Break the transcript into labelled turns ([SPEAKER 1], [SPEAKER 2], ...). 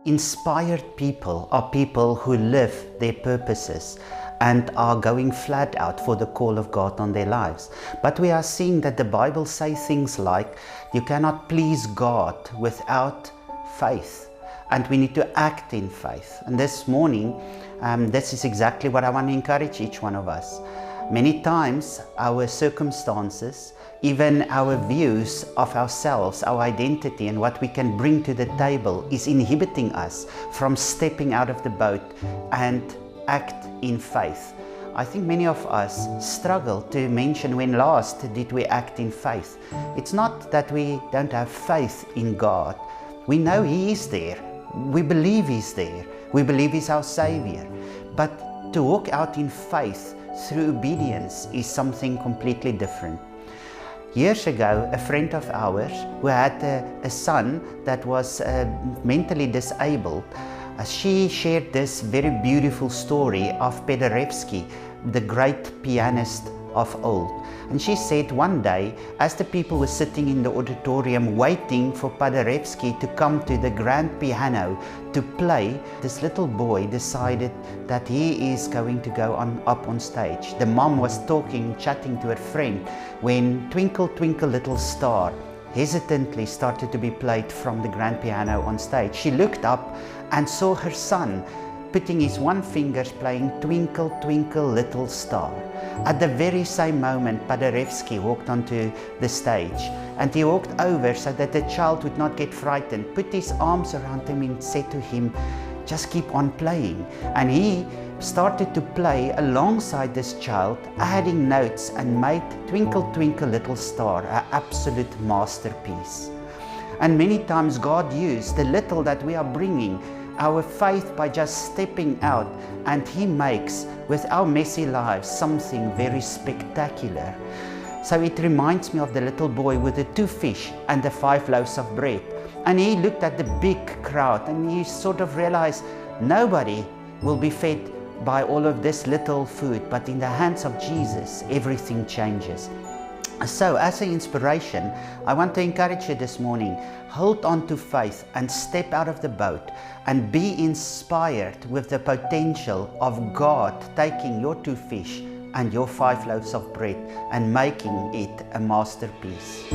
[SPEAKER 1] Inspired people are people who live their purposes and are going flat out for the call of God on their lives. But we are seeing that the Bible says things like, you cannot please God without faith, and we need to act in faith. And this morning, this is exactly what I want to encourage each one of us. Many times our circumstances, even our views of ourselves, our identity and what we can bring to the table is inhibiting us from stepping out of the boat and act in faith. I think many of us struggle to mention when last did we act in faith. It's not that we don't have faith in God. We know He is there. We believe He's there. We believe He's our Savior. But to walk out in faith through obedience is something completely different. Years ago, a friend of ours who had a son that was mentally disabled, she shared this very beautiful story of Paderewski, the great pianist of old. And she said one day, as the people were sitting in the auditorium waiting for Paderewski to come to the grand piano to play, this little boy decided that he is going to go up on stage. The mom was chatting to her friend, when Twinkle Twinkle Little Star hesitantly started to be played from the grand piano on stage. She looked up and saw her son putting his one finger playing Twinkle Twinkle Little Star. At the very same moment, Paderewski walked onto the stage, and he walked over so that the child would not get frightened, put his arms around him and said to him, just keep on playing. And he started to play alongside this child, adding notes, and made Twinkle Twinkle Little Star an absolute masterpiece. And many times God used the little that we are bringing, our faith, by just stepping out, and He makes with our messy lives something very spectacular. So it reminds me of the little boy with the 2 fish and the 5 loaves of bread. And he looked at the big crowd and he sort of realized nobody will be fed by all of this little food, but in the hands of Jesus, everything changes. So as an inspiration, I want to encourage you this morning, hold on to faith and step out of the boat and be inspired with the potential of God taking your 2 fish and your 5 loaves of bread and making it a masterpiece.